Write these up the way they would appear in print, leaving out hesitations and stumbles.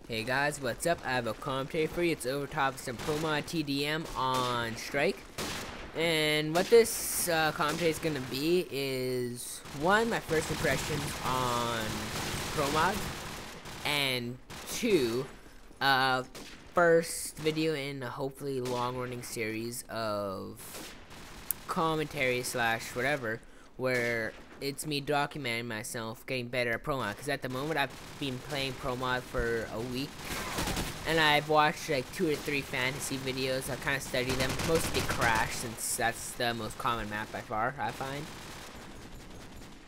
Hey guys, what's up? I have a commentary for you. It's over top of some ProMod TDM on Strike. And what this commentary is going to be is, one, my first impressions on ProMod, and two, first video in a hopefully long-running series of commentary slash whatever, where it's me documenting myself getting better at ProMod, because at the moment I've been playing ProMod for a week, and I've watched like 2 or 3 fantasy videos. I've kind of studied them, mostly Crash, since that's the most common map by far, I find.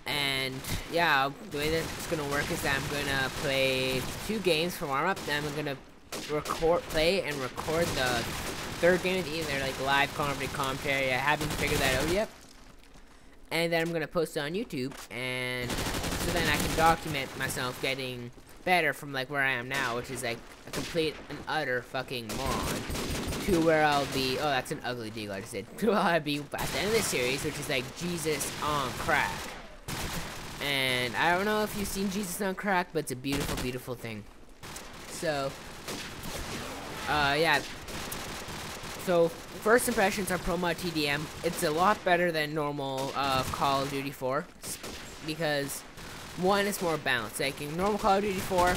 And yeah, the way that it's gonna work is that I'm gonna play 2 games for warm up, then I'm gonna play and record the 3rd game of the evening, like live commentary. I haven't figured that out yet. And then I'm gonna post it on YouTube, and so then I can document myself getting better from like where I am now, which is like a complete and utter fucking moron, to where I'll be. Oh, that's an ugly deal I just did. To where I'll be at the end of the series, which is like Jesus on crack. And I don't know if you've seen Jesus on crack, but it's a beautiful, beautiful thing. So, yeah. So, first impressions on ProMod TDM, it's a lot better than normal Call of Duty 4, because one, it's more balanced. Like in normal Call of Duty 4,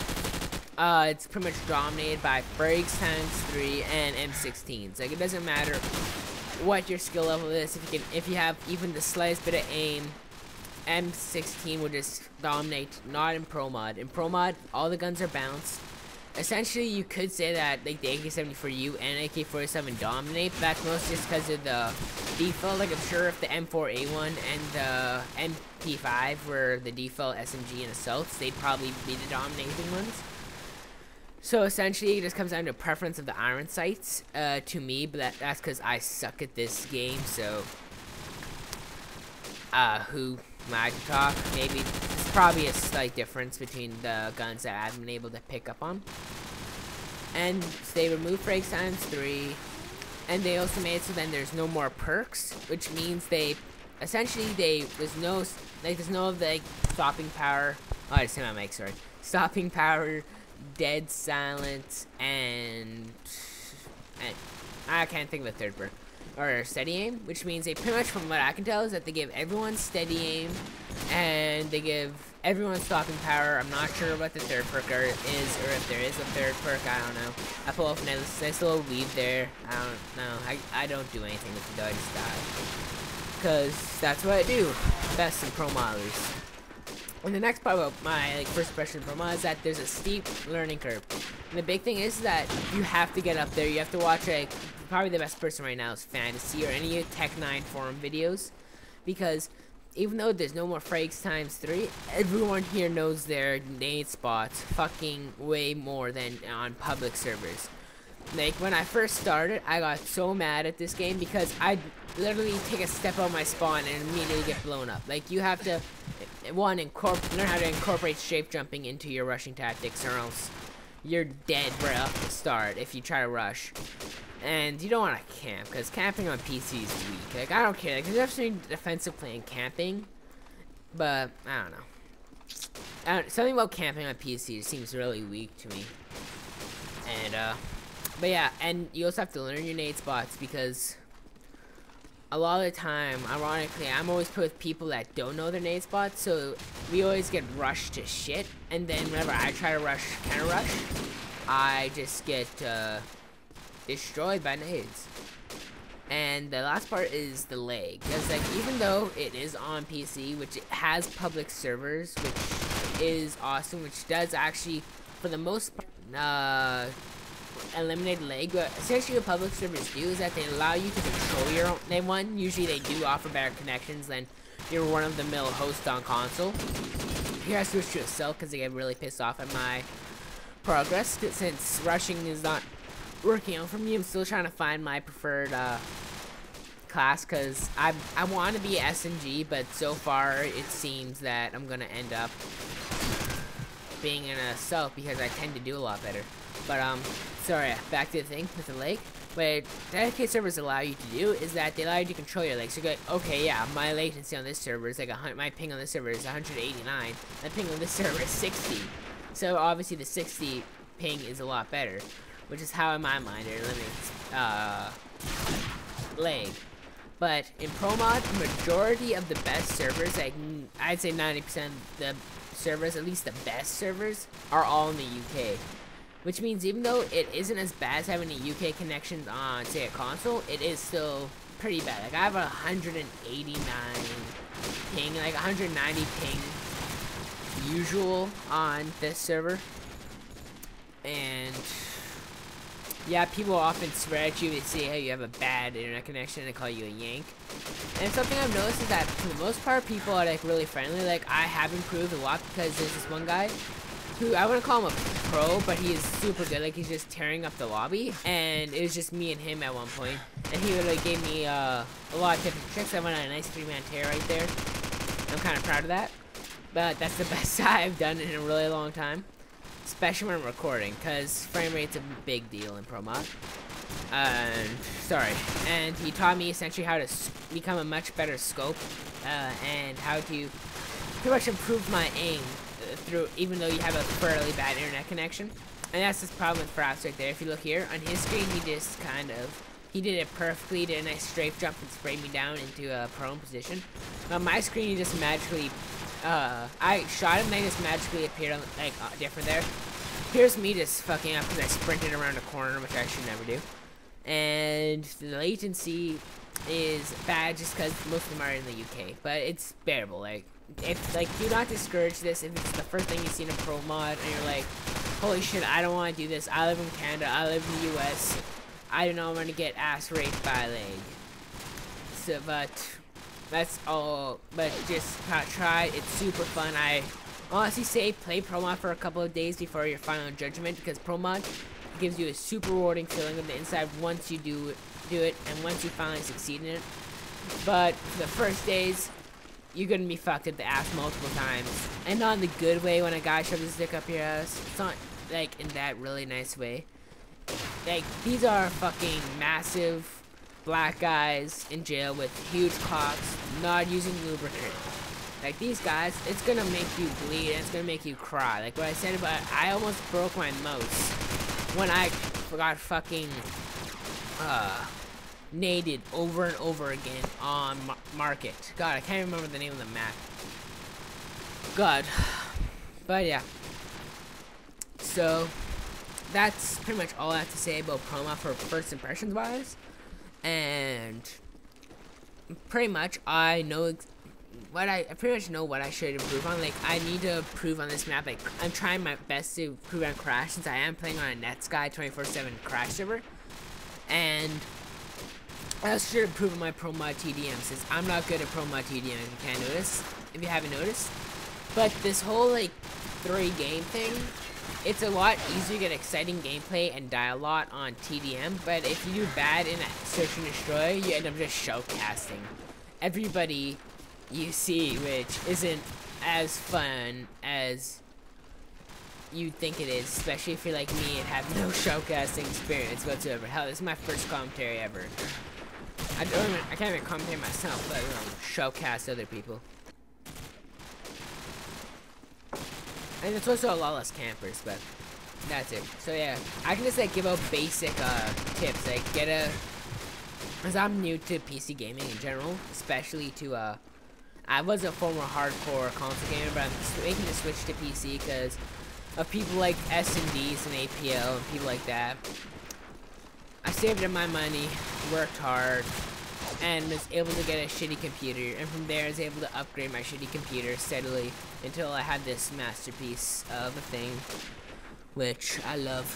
it's pretty much dominated by frags times 3 and M16s. Like, it doesn't matter what your skill level is. If you have even the slightest bit of aim, M16 will just dominate. Not in ProMod. In ProMod, all the guns are balanced. Essentially, you could say that like the AK-74U and AK-47 dominate, but that's mostly just because of the default. Like, I'm sure if the M4A1 and the MP5 were the default SMG and assaults, they'd probably be the dominating ones. So essentially, it just comes down to preference of the iron sights to me, but that's because I suck at this game. So, who am I to talk? Maybe it's probably a slight difference between the guns that I've been able to pick up on. And they removed frags times 3, and they also made it so then there's no more perks, which means there's no like stopping power. Oh, I just hit my mic, sorry. Stopping power, dead silence, and I can't think of a third perk. Or steady aim, which means they pretty much, from what I can tell, is that they give everyone steady aim and they give everyone stopping power. I'm not sure what the third perk is, or if there is a third perk. I don't know. I pull off a nice little weave there. I don't know. I don't do anything with it though. I just die, because that's what I do best in ProModers. And the next part about my first impression of ProMod is that there's a steep learning curve. And the big thing is that you have to get up there. You have to watch, like, probably the best person right now is Fantasy or any Tech9 forum videos. Because even though there's no more frags times 3, everyone here knows their nade spots fucking way more than on public servers. Like, when I first started, I got so mad at this game because I'd literally take a step out of my spawn and immediately get blown up. Like, you have to, one, learn how to incorporate strafe jumping into your rushing tactics, or else you're dead right off the start if you try to rush. And you don't want to camp, because camping on PC is weak. Like, I don't care. Like, there's actually defensive play and camping, but I don't know. Something about camping on PC just seems really weak to me. And, but yeah, and you also have to learn your nade spots, because a lot of the time, ironically, I'm always put with people that don't know their nade spots, so we always get rushed to shit, and then whenever I try to counter rush, I just get destroyed by nades. And the last part is the lag, because like, even though it is on PC, which it has public servers, which is awesome, which does actually, for the most part, eliminate lag. But essentially what public servers do is that they allow you to control your own. Usually they do offer better connections than your run-of-the-mill host on console. Here I switch to a self because they get really pissed off at my progress, since rushing is not working out for me. I'm still trying to find my preferred class, because I want to be SMG, but so far it seems that I'm gonna end up being in a self because I tend to do a lot better. But sorry, back to the thing with the lag. What dedicated servers allow you to do is that they allow you to control your lag. So you're like, okay, yeah, my latency on this server is like my ping on this server is 189. My ping on this server is 60. So obviously the 60 ping is a lot better, which is how in my mind it eliminates lag. But in Pro Mod, majority of the best servers, like I'd say 90% of the servers, at least the best servers, are all in the UK. Which means even though it isn't as bad as having a UK connection on, say, a console, it is still pretty bad. Like, I have a 189 ping, like 190 ping usual on this server. And yeah, people often swear at you. They say, hey, you have a bad internet connection, and they call you a yank. And something I've noticed is that for the most part, people are like really friendly. Like, I have improved a lot because there's this one guy who, I wouldn't call him a pro, but he is super good. Like, he's just tearing up the lobby, and it was just me and him at one point. And he really gave me a lot of tips and tricks. I went on a nice 3-man tear right there. I'm kind of proud of that. But that's the best I've done in a really long time. Especially when I'm recording, because frame rate's a big deal in Pro Mod. And he taught me essentially how to become a much better scope, and how to pretty much improve my aim through, even though you have a fairly bad internet connection. And that's the problem with Fraps right there. If you look here, on his screen, he just he did it perfectly, he did a nice strafe jump and sprayed me down into a prone position. On my screen, he just magically, I shot him and they just magically appeared on, like, different there. Here's me just fucking up because I sprinted around a corner, which I should never do. And the latency is bad just because most of them are in the UK, but it's bearable. Like, if, like, do not discourage this if it's the first thing you see in a Pro Mod and you're like, holy shit, I don't want to do this. I live in Canada, I live in the US. I do not want to get ass raped by a leg. So, but that's all. But just try. It's super fun. I honestly say play Pro Mod for a couple of days before your final judgment, because Pro Mod gives you a super rewarding feeling on the inside once you do it, and once you finally succeed in it. But for the first days, you're gonna be fucked at the ass multiple times, and not in the good way when a guy shoves his dick up your ass. It's not like in that really nice way. Like, these are fucking massive black guys in jail with huge cocks, not using lubricant. Like, these guys, it's gonna make you bleed and it's gonna make you cry. Like what I said about, I almost broke my mouse when I got fucking naded over and over again on Market. God, I can't remember the name of the map. God. But yeah. So that's pretty much all I have to say about Pro Mod for first impressions wise. And pretty much I pretty much know what I should improve on. Like, I need to improve on this map. Like, I'm trying my best to improve on Crash, since I am playing on a Netsky 24/7 Crash server. And I also should improve on my Pro Mod TDM, since I'm not good at Pro Mod TDM, if you haven't noticed. But this whole, like, 3-game thing, it's a lot easier to get exciting gameplay and die a lot on TDM, but if you do bad in Search and Destroy, you end up just showcasting everybody you see, which isn't as fun as you think it is, especially if you're like me and have no showcasting experience whatsoever. Hell, this is my first commentary ever. I can't even commentate myself, but showcast other people. And it's also a lot less campers, but that's it. So yeah, I can just like give out basic tips, like because I'm new to PC gaming in general, especially to I was a former hardcore console gamer, but I'm making the switch to PC because of people like S&Ds and APL and people like that. I saved up my money, worked hard, and was able to get a shitty computer, and from there I was able to upgrade my shitty computer steadily until I had this masterpiece of a thing, which I love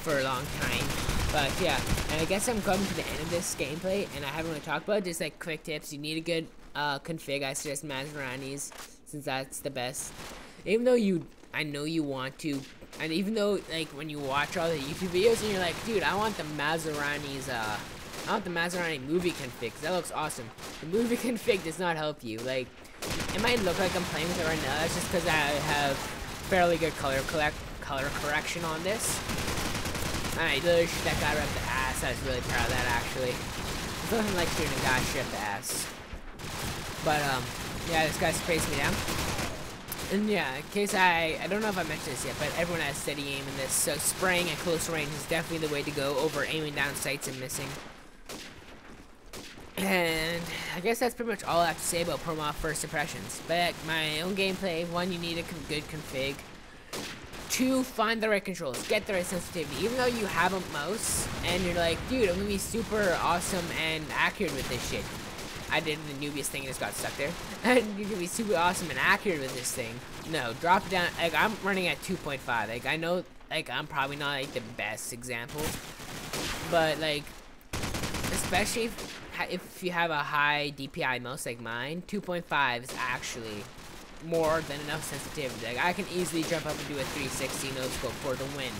for a long time. But yeah, and I guess I'm coming to the end of this gameplay, and I haven't really talked about it, just like quick tips. You need a good config. I suggest Mazarani's, since that's the best. Even though I know you want to, and even though like when you watch all the YouTube videos and you're like, dude, I want the Mazarani's I want the Mazarani movie config, 'cause that looks awesome. The movie config does not help you. Like, it might look like I'm playing with it right now. That's just because I have fairly good color correction on this. Alright, literally shoot that guy right up the ass. I was really proud of that, actually. It's nothing like shooting a guy straight up the ass. But, yeah, this guy sprays me down. And yeah, in case I don't know if I mentioned this yet, but everyone has steady aim in this, so spraying at close range is definitely the way to go over aiming down sights and missing. And I guess that's pretty much all I have to say about Promov first impressions. But my own gameplay, 1, you need a good config. 2, find the right controls, get the right sensitivity. Even though you have a mouse and you're like, dude, I'm gonna be super awesome and accurate with this shit. I did the newbiest thing and just got stuck there. And you can be super awesome and accurate with this thing. No, drop it down. Like, I'm running at 2.5. Like, I know, like, I'm probably not like the best example, but like, especially if you have a high DPI mouse like mine, 2.5 is actually more than enough sensitivity. Like, I can easily jump up and do a 360 no scope for the win.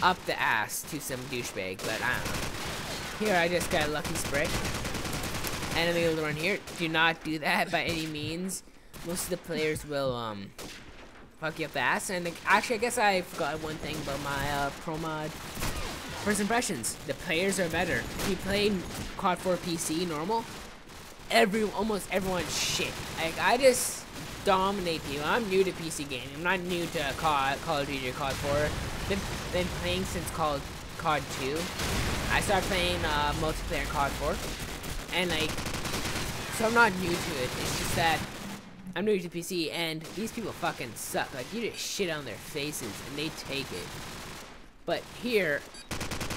Up the ass to some douchebag, but I don't know. Here, I just got a lucky spray. Enemy will run here. Do not do that by any means. Most of the players will fuck you up the ass. And actually, I guess I forgot one thing about my pro mod first impressions. The players are better. If you play COD 4 PC normal, almost everyone's shit. Like, I just dominate people. I'm new to PC gaming. I'm not new to Call of Duty or COD 4. Been playing since COD 2. I started playing multiplayer in COD 4. And like, so I'm not new to it. It's just that I'm new to PC, and these people fucking suck. Like, you just shit on their faces, and they take it. But here,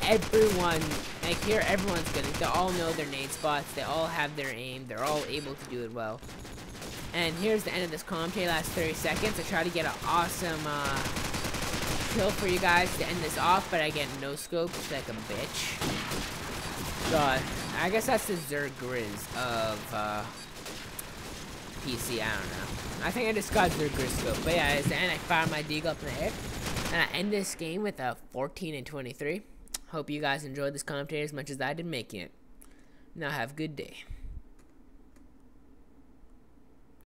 everyone's good. They all know their nade spots. They all have their aim. They're all able to do it well. And here's the end of this commentary. Last 30 seconds. I try to get an awesome kill for you guys to end this off, but I get no scopes like a bitch. God. I guess that's the Zerg Grizz of PC, I don't know. I think I just got Zerg Grizz scope. But yeah, it's the end. I fired my deagle up in the air. And I end this game with a 14-23. Hope you guys enjoyed this commentary as much as I did making it. Now have a good day.